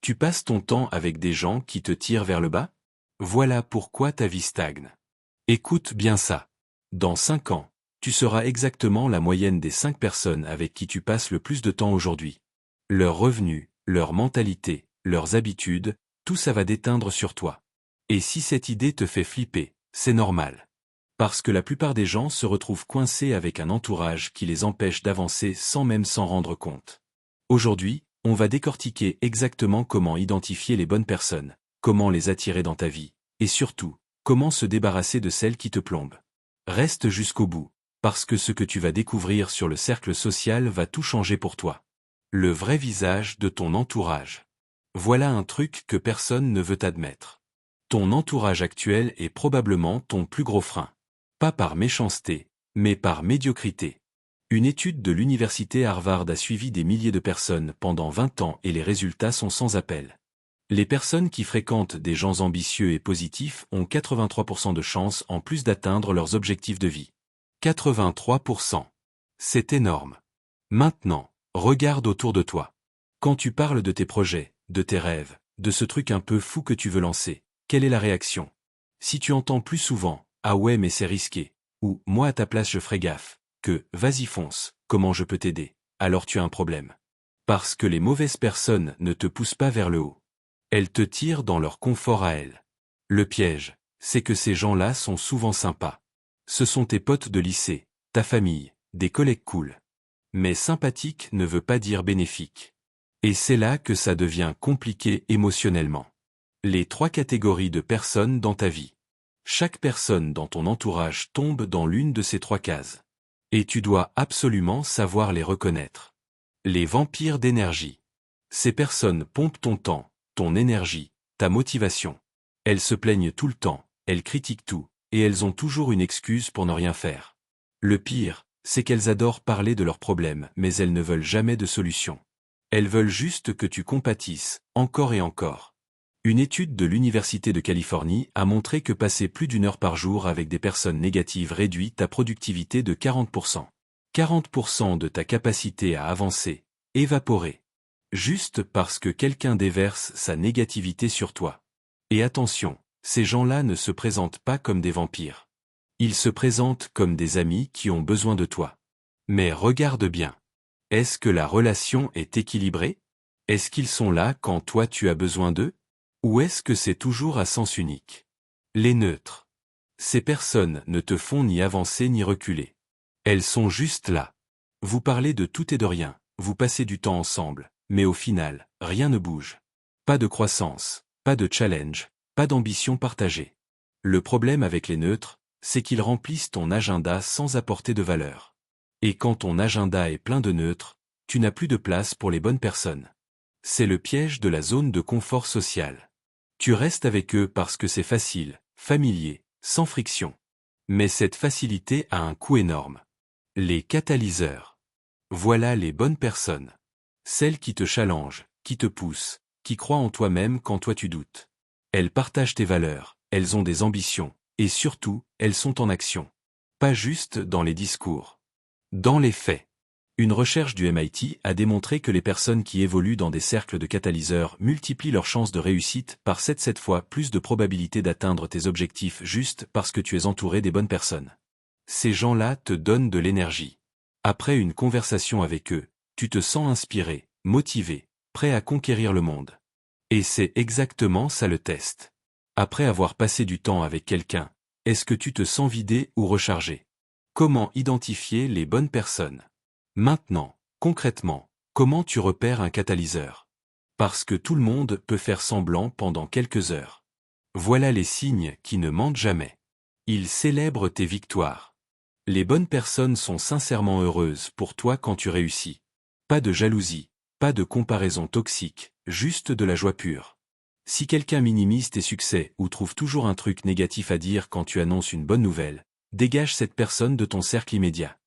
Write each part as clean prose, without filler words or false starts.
Tu passes ton temps avec des gens qui te tirent vers le bas? Voilà pourquoi ta vie stagne. Écoute bien ça. Dans 5 ans, tu seras exactement la moyenne des 5 personnes avec qui tu passes le plus de temps aujourd'hui. Leurs revenus, leur mentalité, leurs habitudes, tout ça va déteindre sur toi. Et si cette idée te fait flipper, c'est normal. Parce que la plupart des gens se retrouvent coincés avec un entourage qui les empêche d'avancer sans même s'en rendre compte. Aujourd'hui, on va décortiquer exactement comment identifier les bonnes personnes, comment les attirer dans ta vie, et surtout, comment se débarrasser de celles qui te plombent. Reste jusqu'au bout, parce que ce que tu vas découvrir sur le cercle social va tout changer pour toi. Le vrai visage de ton entourage. Voilà un truc que personne ne veut admettre. Ton entourage actuel est probablement ton plus gros frein. Pas par méchanceté, mais par médiocrité. Une étude de l'université Harvard a suivi des milliers de personnes pendant 20 ans et les résultats sont sans appel. Les personnes qui fréquentent des gens ambitieux et positifs ont 83% de chances en plus d'atteindre leurs objectifs de vie. 83%. C'est énorme. Maintenant, regarde autour de toi. Quand tu parles de tes projets, de tes rêves, de ce truc un peu fou que tu veux lancer, quelle est la réaction? Si tu entends plus souvent « Ah ouais mais c'est risqué » ou « Moi à ta place je ferai gaffe » que « Vas-y fonce, comment je peux t'aider ?» alors tu as un problème. Parce que les mauvaises personnes ne te poussent pas vers le haut. Elles te tirent dans leur confort à elles. Le piège, c'est que ces gens-là sont souvent sympas. Ce sont tes potes de lycée, ta famille, des collègues cool. Mais sympathique ne veut pas dire bénéfique. Et c'est là que ça devient compliqué émotionnellement. Les 3 catégories de personnes dans ta vie. Chaque personne dans ton entourage tombe dans l'une de ces 3 cases. Et tu dois absolument savoir les reconnaître. Les vampires d'énergie. Ces personnes pompent ton temps, ton énergie, ta motivation. Elles se plaignent tout le temps, elles critiquent tout, et elles ont toujours une excuse pour ne rien faire. Le pire, c'est qu'elles adorent parler de leurs problèmes, mais elles ne veulent jamais de solution. Elles veulent juste que tu compatisses, encore et encore. Une étude de l'Université de Californie a montré que passer plus d'1 heure par jour avec des personnes négatives réduit ta productivité de 40%. 40% de ta capacité à avancer, évaporer. Juste parce que quelqu'un déverse sa négativité sur toi. Et attention, ces gens-là ne se présentent pas comme des vampires. Ils se présentent comme des amis qui ont besoin de toi. Mais regarde bien. Est-ce que la relation est équilibrée? Est-ce qu'ils sont là quand toi tu as besoin d'eux? Ou est-ce que c'est toujours à sens unique? Les neutres. Ces personnes ne te font ni avancer ni reculer. Elles sont juste là. Vous parlez de tout et de rien, vous passez du temps ensemble, mais au final, rien ne bouge. Pas de croissance, pas de challenge, pas d'ambition partagée. Le problème avec les neutres, c'est qu'ils remplissent ton agenda sans apporter de valeur. Et quand ton agenda est plein de neutres, tu n'as plus de place pour les bonnes personnes. C'est le piège de la zone de confort social. Tu restes avec eux parce que c'est facile, familier, sans friction. Mais cette facilité a un coût énorme. Les catalyseurs. Voilà les bonnes personnes. Celles qui te challengent, qui te poussent, qui croient en toi-même quand toi tu doutes. Elles partagent tes valeurs, elles ont des ambitions, et surtout, elles sont en action. Pas juste dans les discours. Dans les faits. Une recherche du MIT a démontré que les personnes qui évoluent dans des cercles de catalyseurs multiplient leurs chances de réussite par 7 fois plus de probabilité d'atteindre tes objectifs juste parce que tu es entouré des bonnes personnes. Ces gens-là te donnent de l'énergie. Après une conversation avec eux, tu te sens inspiré, motivé, prêt à conquérir le monde. Et c'est exactement ça le test. Après avoir passé du temps avec quelqu'un, est-ce que tu te sens vidé ou rechargé? Comment identifier les bonnes personnes? Maintenant, concrètement, comment tu repères un catalyseur? Parce que tout le monde peut faire semblant pendant quelques heures. Voilà les signes qui ne mentent jamais. Ils célèbrent tes victoires. Les bonnes personnes sont sincèrement heureuses pour toi quand tu réussis. Pas de jalousie, pas de comparaison toxique, juste de la joie pure. Si quelqu'un minimise tes succès ou trouve toujours un truc négatif à dire quand tu annonces une bonne nouvelle, dégage cette personne de ton cercle immédiat.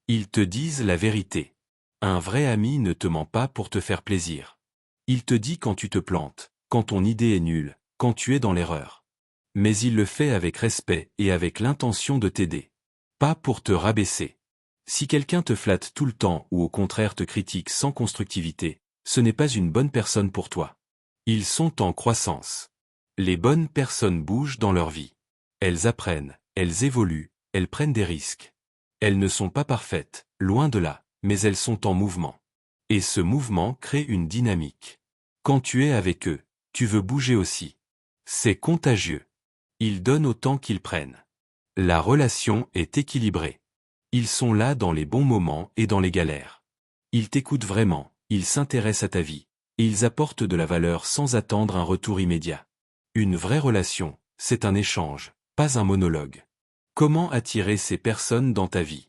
Ils te disent la vérité. Un vrai ami ne te ment pas pour te faire plaisir. Il te dit quand tu te plantes, quand ton idée est nulle, quand tu es dans l'erreur. Mais il le fait avec respect et avec l'intention de t'aider. Pas pour te rabaisser. Si quelqu'un te flatte tout le temps ou au contraire te critique sans constructivité, ce n'est pas une bonne personne pour toi. Ils sont en croissance. Les bonnes personnes bougent dans leur vie. Elles apprennent, elles évoluent, elles prennent des risques. Elles ne sont pas parfaites, loin de là, mais elles sont en mouvement. Et ce mouvement crée une dynamique. Quand tu es avec eux, tu veux bouger aussi. C'est contagieux. Ils donnent autant qu'ils prennent. La relation est équilibrée. Ils sont là dans les bons moments et dans les galères. Ils t'écoutent vraiment, ils s'intéressent à ta vie, et ils apportent de la valeur sans attendre un retour immédiat. Une vraie relation, c'est un échange, pas un monologue. Comment attirer ces personnes dans ta vie?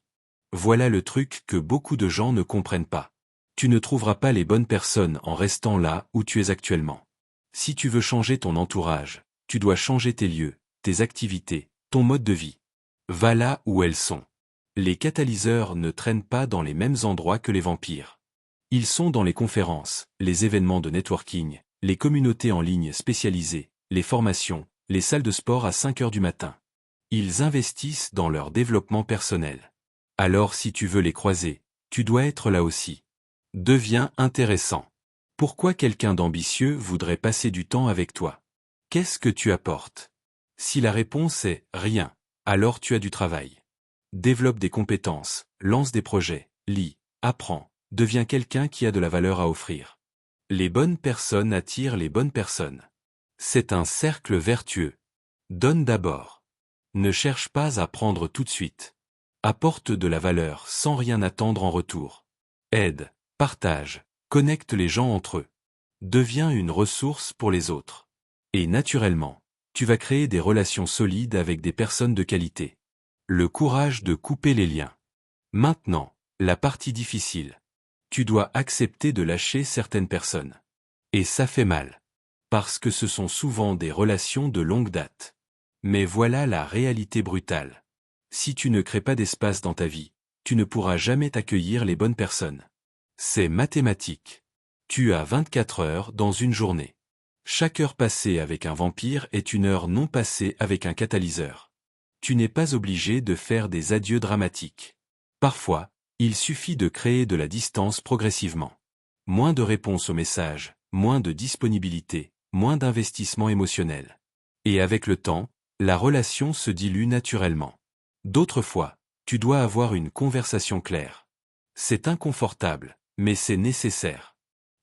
Voilà le truc que beaucoup de gens ne comprennent pas. Tu ne trouveras pas les bonnes personnes en restant là où tu es actuellement. Si tu veux changer ton entourage, tu dois changer tes lieux, tes activités, ton mode de vie. Va là où elles sont. Les catalyseurs ne traînent pas dans les mêmes endroits que les vampires. Ils sont dans les conférences, les événements de networking, les communautés en ligne spécialisées, les formations, les salles de sport à 5 heures du matin. Ils investissent dans leur développement personnel. Alors si tu veux les croiser, tu dois être là aussi. Deviens intéressant. Pourquoi quelqu'un d'ambitieux voudrait passer du temps avec toi? Qu'est-ce que tu apportes? Si la réponse est « rien », alors tu as du travail. Développe des compétences, lance des projets, lis, apprends, deviens quelqu'un qui a de la valeur à offrir. Les bonnes personnes attirent les bonnes personnes. C'est un cercle vertueux. Donne d'abord. Ne cherche pas à prendre tout de suite. Apporte de la valeur sans rien attendre en retour. Aide, partage, connecte les gens entre eux. Deviens une ressource pour les autres. Et naturellement, tu vas créer des relations solides avec des personnes de qualité. Le courage de couper les liens. Maintenant, la partie difficile. Tu dois accepter de lâcher certaines personnes. Et ça fait mal. Parce que ce sont souvent des relations de longue date. Mais voilà la réalité brutale. Si tu ne crées pas d'espace dans ta vie, tu ne pourras jamais t'accueillir les bonnes personnes. C'est mathématique. Tu as 24 heures dans une journée. Chaque heure passée avec un vampire est une heure non passée avec un catalyseur. Tu n'es pas obligé de faire des adieux dramatiques. Parfois, il suffit de créer de la distance progressivement. Moins de réponses aux messages, moins de disponibilité, moins d'investissement émotionnel. Et avec le temps, la relation se dilue naturellement. D'autres fois, tu dois avoir une conversation claire. C'est inconfortable, mais c'est nécessaire.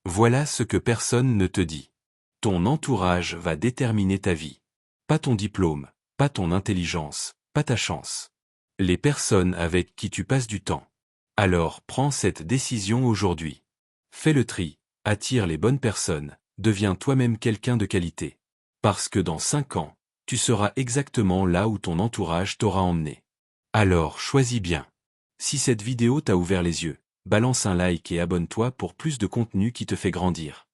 Voilà ce que personne ne te dit. Ton entourage va déterminer ta vie. Pas ton diplôme, pas ton intelligence, pas ta chance. Les personnes avec qui tu passes du temps. Alors prends cette décision aujourd'hui. Fais le tri, attire les bonnes personnes, deviens toi-même quelqu'un de qualité. Parce que dans 5 ans, tu seras exactement là où ton entourage t'aura emmené. Alors choisis bien. Si cette vidéo t'a ouvert les yeux, balance un like et abonne-toi pour plus de contenu qui te fait grandir.